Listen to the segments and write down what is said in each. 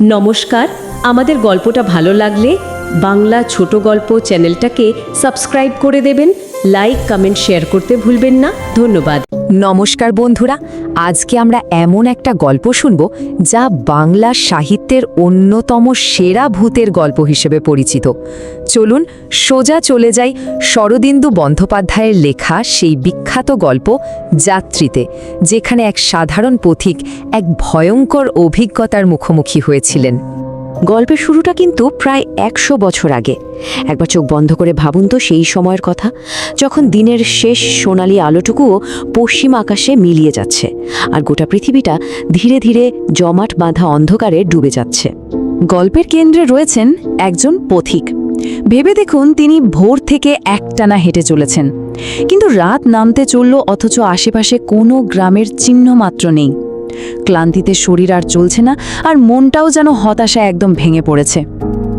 নমস্কার। আমাদের গল্পটা ভালো লাগলে বাংলা ছোট গল্প চ্যানেলটাকে সাবস্ক্রাইব করে দেবেন, লাইক কমেন্ট শেয়ার করতে ভুলবেন না। ধন্যবাদ। নমস্কার বন্ধুরা, আজকে আমরা এমন একটা গল্প শুনব যা বাংলা সাহিত্যের অন্যতম সেরা ভূতের গল্প হিসেবে পরিচিত। চলুন সোজা চলে যাই শরদিন্দু বন্দ্যোপাধ্যায়ের লেখা সেই বিখ্যাত গল্প যাত্রীতে, যেখানে এক সাধারণ পথিক এক ভয়ঙ্কর অভিজ্ঞতার মুখোমুখি হয়েছিলেন। গল্পের শুরুটা কিন্তু প্রায় 100 বছর আগে। একবার চোখ বন্ধ করে ভাবুন তো সেই সময়ের কথা, যখন দিনের শেষ সোনালি আলোটুকুও পশ্চিম আকাশে মিলিয়ে যাচ্ছে আর গোটা পৃথিবীটা ধীরে ধীরে জমাট বাঁধা অন্ধকারে ডুবে যাচ্ছে। গল্পের কেন্দ্রে রয়েছেন একজন পথিক। ভেবে দেখুন, তিনি ভোর থেকে একটানা হেঁটে চলেছেন, কিন্তু রাত নামতে চলল, অথচ আশেপাশে কোনো গ্রামের চিহ্ন মাত্র নেই। ক্লান্তিতে শরীর আর চলছে না, আর মনটাও যেন হতাশায় একদম ভেঙে পড়েছে।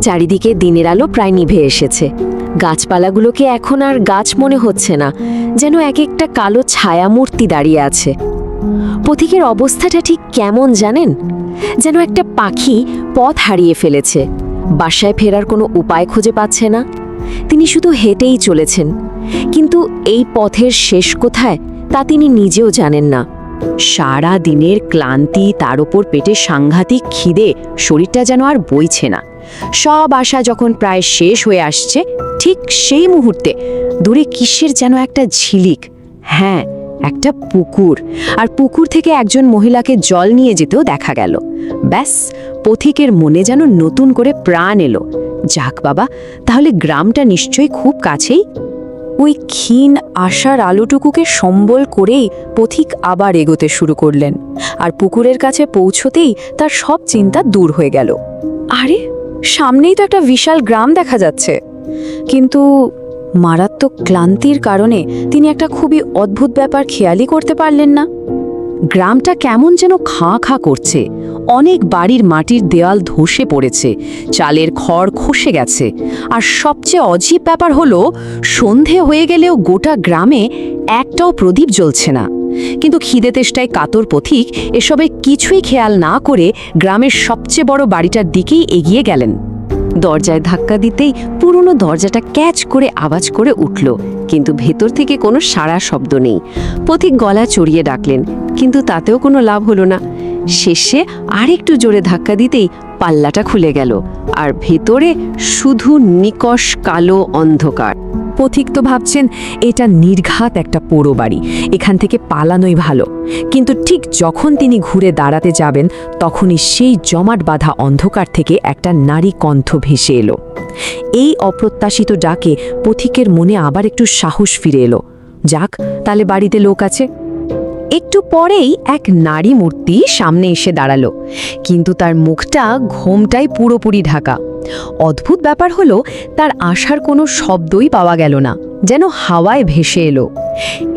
চারিদিকে দিনের আলো প্রায় নিভে এসেছে। গাছপালাগুলোকে এখন আর গাছ মনে হচ্ছে না, যেন এক একটা কালো ছায়ামূর্তি দাঁড়িয়ে আছে। পথিকের অবস্থাটা ঠিক কেমন জানেন? যেন একটা পাখি পথ হারিয়ে ফেলেছে, বাসায় ফেরার কোনো উপায় খুঁজে পাচ্ছে না। তিনি শুধু হেঁটেই চলেছেন, কিন্তু এই পথের শেষ কোথায় তা তিনি নিজেও জানেন না। সারা দিনের ক্লান্তি, তার ওপর পেটে সাংঘাতিক খিদে, শরীরটা যেন আর বইছে না। সব আশা যখন প্রায় শেষ হয়ে আসছে, ঠিক সেই মুহূর্তে দূরে কিসের যেন একটা ঝিলিক, হ্যাঁ, একটা পুকুর, আর পুকুর থেকে একজন মহিলাকে জল নিয়ে যেতেও দেখা গেল। ব্যাস, পথিকের মনে যেন নতুন করে প্রাণ এলো। যাক বাবা, তাহলে গ্রামটা নিশ্চয়ই খুব কাছেই। ওই ক্ষীণ আশার আলোটুকুকে সম্বল করেই পথিক আবার এগোতে শুরু করলেন, আর পুকুরের কাছে পৌঁছতেই তার সব চিন্তা দূর হয়ে গেল। আরে, সামনেই তো একটা বিশাল গ্রাম দেখা যাচ্ছে। কিন্তু মারাত্মক ক্লান্তির কারণে তিনি একটা খুবই অদ্ভুত ব্যাপার খেয়ালই করতে পারলেন না। গ্রামটা কেমন যেন খাঁ খাঁ করছে। অনেক বাড়ির মাটির দেওয়াল ধসে পড়েছে, চালের খড় খসে গেছে, আর সবচেয়ে অজীব ব্যাপার হলো, সন্ধে হয়ে গেলেও গোটা গ্রামে একটাও প্রদীপ জ্বলছে না। কিন্তু খিদে তেষ্টায় কাতর পথিক এসবে কিছুই খেয়াল না করে গ্রামের সবচেয়ে বড় বাড়িটার দিকেই এগিয়ে গেলেন। দরজায় ধাক্কা দিতেই পুরনো দরজাটা ক্যাচ করে আওয়াজ করে উঠল, কিন্তু ভেতর থেকে কোনো সাড়া শব্দ নেই। পথিক গলা চড়িয়ে ডাকলেন, কিন্তু তাতেও কোনো লাভ হলো না। শেষে আরেকটু জোরে ধাক্কা দিতেই পাল্লাটা খুলে গেল, আর ভেতরে শুধু নিকষ কালো অন্ধকার। পথিক তো ভাবছেন এটা নির্ঘাত একটা পোড়ো বাড়ি, এখান থেকে পালানোই ভালো। কিন্তু ঠিক যখন তিনি ঘুরে দাঁড়াতে যাবেন, তখনই সেই জমাট বাঁধা অন্ধকার থেকে একটা নারী কণ্ঠ ভেসে এলো। এই অপ্রত্যাশিত ডাকে পথিকের মনে আবার একটু সাহস ফিরে এলো। যাক, তাহলে বাড়িতে লোক আছে। একটু পরেই এক নারী মূর্তি সামনে এসে দাঁড়ালো, কিন্তু তার মুখটা ঘোমটায় পুরোপুরি ঢাকা। অদ্ভুত ব্যাপার হলো, তার আসার কোনো শব্দই পাওয়া গেল না, যেন হাওয়ায় ভেসে এলো।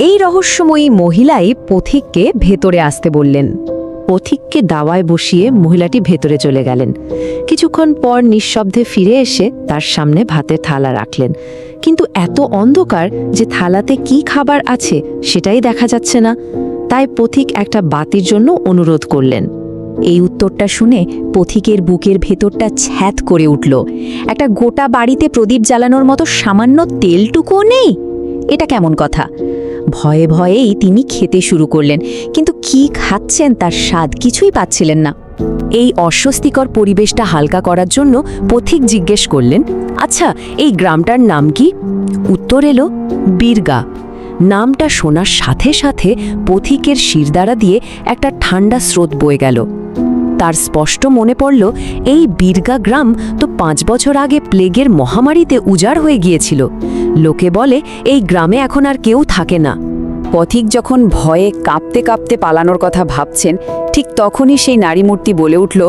এই রহস্যময়ী মহিলাই পথিককে ভেতরে আসতে বললেন। পথিককে দাওয়ায় বসিয়ে মহিলাটি ভেতরে চলে গেলেন। কিছুক্ষণ পর নিঃশব্দে ফিরে এসে তার সামনে ভাতের থালা রাখলেন, কিন্তু এত অন্ধকার যে থালাতে কি খাবার আছে সেটাই দেখা যাচ্ছে না। তাই পথিক একটা বাতির জন্য অনুরোধ করলেন। এই উত্তরটা শুনে পথিকের বুকের ভেতরটা ছ্যাঁত করে উঠল। একটা গোটা বাড়িতে প্রদীপ জ্বালানোর মতো সামান্য তেলটুকুও নেই, এটা কেমন কথা? ভয়ে ভয়েই তিনি খেতে শুরু করলেন, কিন্তু কি খাচ্ছেন তার স্বাদ কিছুই পাচ্ছিলেন না। এই অস্বস্তিকর পরিবেশটা হালকা করার জন্য পথিক জিজ্ঞেস করলেন, আচ্ছা, এই গ্রামটার নাম কি? উত্তর এলো, বীরগা। নামটা শোনার সাথে সাথে পথিকের শিরদাঁড়া দিয়ে একটা ঠান্ডা স্রোত বয়ে গেল। তার স্পষ্ট মনে পড়ল, এই বীরগা গ্রাম তো 5 বছর আগে প্লেগের মহামারীতে উজাড় হয়ে গিয়েছিল। লোকে বলে এই গ্রামে এখন আর কেউ থাকে না। পথিক যখন ভয়ে কাঁপতে কাঁপতে পালানোর কথা ভাবছেন, ঠিক তখনই সেই নারী মূর্তি বলে উঠল,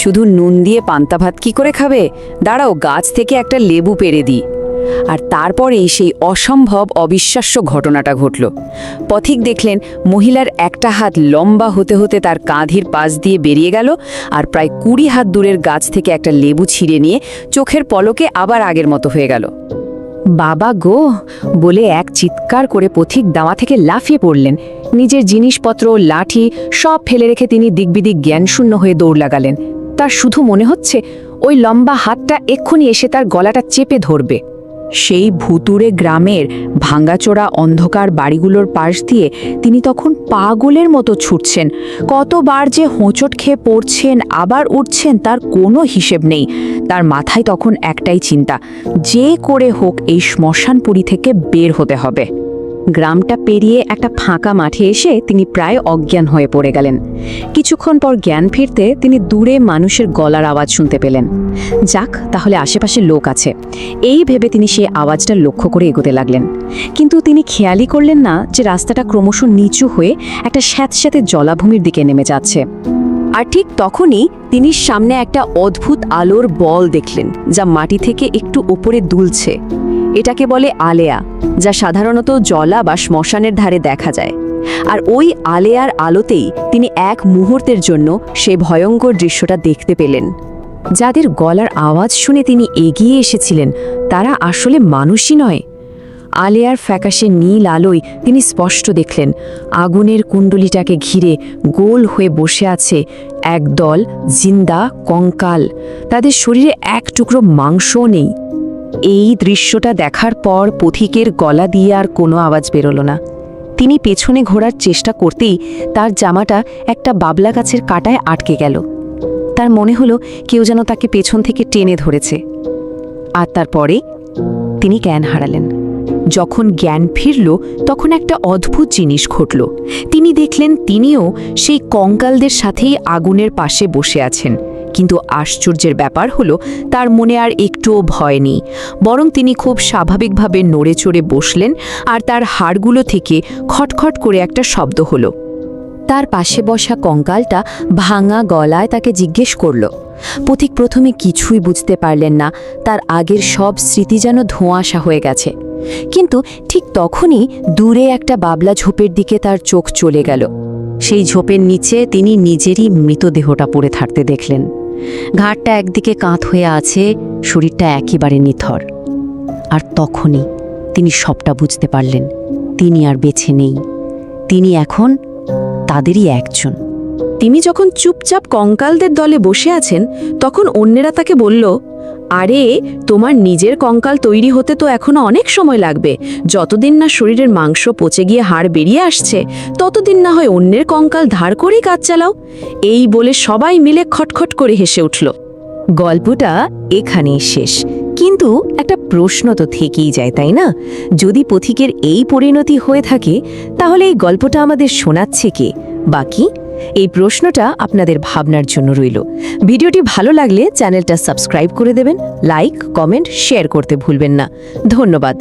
শুধু নুন দিয়ে পান্তা ভাত কি করে খাবে? দাঁড়াও, গাছ থেকে একটা লেবু পেড়ে দিই। আর তারপরেই সেই অসম্ভব অবিশ্বাস্য ঘটনাটা ঘটল। পথিক দেখলেন মহিলার একটা হাত লম্বা হতে হতে তার কাঁধের পাশ দিয়ে বেরিয়ে গেল, আর প্রায় 20 হাত দূরের গাছ থেকে একটা লেবু ছিঁড়ে নিয়ে চোখের পলকে আবার আগের মতো হয়ে গেল। বাবা গো বলে এক চিৎকার করে পথিক দাওয়া থেকে লাফিয়ে পড়লেন। নিজের জিনিসপত্র, লাঠি সব ফেলে রেখে তিনি দিকবিদিক জ্ঞানশূন্য হয়ে দৌড় লাগালেন। তার শুধু মনে হচ্ছে ওই লম্বা হাতটা এক্ষুনি এসে তার গলাটা চেপে ধরবে। সেই ভুতুড়ে গ্রামের ভাঙাচোরা অন্ধকার বাড়িগুলোর পাশ দিয়ে তিনি তখন পাগলের মতো ছুটছেন। কতবার যে হোঁচট খেয়ে পড়ছেন আবার উঠছেন তার কোনো হিসেব নেই। তার মাথায় তখন একটাই চিন্তা, যে করে হোক এই শ্মশানপুরী থেকে বের হতে হবে। গ্রামটা পেরিয়ে একটা ফাঁকা মাঠে এসে তিনি প্রায় অজ্ঞান হয়ে পড়ে গেলেন। কিছুক্ষণ পর জ্ঞান ফিরতে তিনি দূরে মানুষের গলার আওয়াজ শুনতে পেলেন। যাক, তাহলে আশেপাশে লোক আছে, এই ভেবে তিনি সেই আওয়াজটা লক্ষ্য করে এগোতে লাগলেন। কিন্তু তিনি খেয়ালই করলেন না যে রাস্তাটা ক্রমশ নিচু হয়ে একটা স্যাঁতস্যাঁতে জলাভূমির দিকে নেমে যাচ্ছে। আর ঠিক তখনই তিনি সামনে একটা অদ্ভুত আলোর বল দেখলেন, যা মাটি থেকে একটু ওপরে দুলছে। এটাকে বলে আলেয়া, যা সাধারণত জলা বা শ্মশানের ধারে দেখা যায়। আর ওই আলেয়ার আলোতেই তিনি এক মুহূর্তের জন্য সেই ভয়ঙ্কর দৃশ্যটা দেখতে পেলেন। যাদের গলার আওয়াজ শুনে তিনি এগিয়ে এসেছিলেন তারা আসলে মানুষই নয়। আলেয়ার ফ্যাকাশে নীল আলোয় তিনি স্পষ্ট দেখলেন আগুনের কুণ্ডলিটাকে ঘিরে গোল হয়ে বসে আছে একদল জিন্দা কঙ্কাল। তাদের শরীরে এক টুকরো মাংসও নেই। এই দৃশ্যটা দেখার পর পথিকের গলা দিয়ে আর কোনো আওয়াজ বেরোলো না। তিনি পেছনে ঘোরার চেষ্টা করতেই তার জামাটা একটা বাবলা গাছের কাঁটায় আটকে গেল। তার মনে হলো কেউ যেন তাকে পেছন থেকে টেনে ধরেছে। আর তারপরে তিনি জ্ঞান হারালেন। যখন জ্ঞান ফিরল তখন একটা অদ্ভুত জিনিস ঘটল। তিনি দেখলেন তিনিও সেই কঙ্কালদের সাথেই আগুনের পাশে বসে আছেন। কিন্তু আশ্চর্যের ব্যাপার হলো তার মনে আর একটুও ভয় নেই, বরং তিনি খুব স্বাভাবিকভাবে নড়ে চড়ে বসলেন। আর তার হাড়গুলো থেকে খটখট করে একটা শব্দ হলো। তার পাশে বসা কঙ্কালটা ভাঙা গলায় তাকে জিজ্ঞেস করল। পথিক প্রথমে কিছুই বুঝতে পারলেন না, তার আগের সব স্মৃতি যেন ধোঁয়াশা হয়ে গেছে। কিন্তু ঠিক তখনই দূরে একটা বাবলা ঝোপের দিকে তার চোখ চলে গেল। সেই ঝোপের নিচে তিনি নিজেরই মৃতদেহটা পড়ে থাকতে দেখলেন। ঘাড়টা একদিকে কাঁধ হয়ে আছে, শরীরটা একেবারে নিথর। আর তখনই তিনি সবটা বুঝতে পারলেন, তিনি আর বেঁচে নেই, তিনি এখন তাদেরই একজন। তিনি যখন চুপচাপ কঙ্কালদের দলে বসে আছেন তখন অন্যেরা তাকে বলল, আরে তোমার নিজের কঙ্কাল তৈরি হতে তো এখনো অনেক সময় লাগবে। যতদিন না শরীরের মাংস পচে গিয়ে হাড় বেরিয়ে আসছে ততদিন না হয় অন্যের কঙ্কাল ধার করেই কাজ চালাও। এই বলে সবাই মিলে খটখট করে হেসে উঠল। গল্পটা এখানেই শেষ, কিন্তু একটা প্রশ্ন তো থেকেই যায়, তাই না? যদি পথিকের এই পরিণতি হয়ে থাকে তাহলে এই গল্পটা আমাদের শোনাচ্ছে কে, বাকি এই প্রশ্নটা আপনাদের ভাবনার জন্য রইল। ভিডিওটি ভালো লাগলে চ্যানেলটা সাবস্ক্রাইব করে দেবেন, লাইক, কমেন্ট, শেয়ার করতে ভুলবেন না। ধন্যবাদ।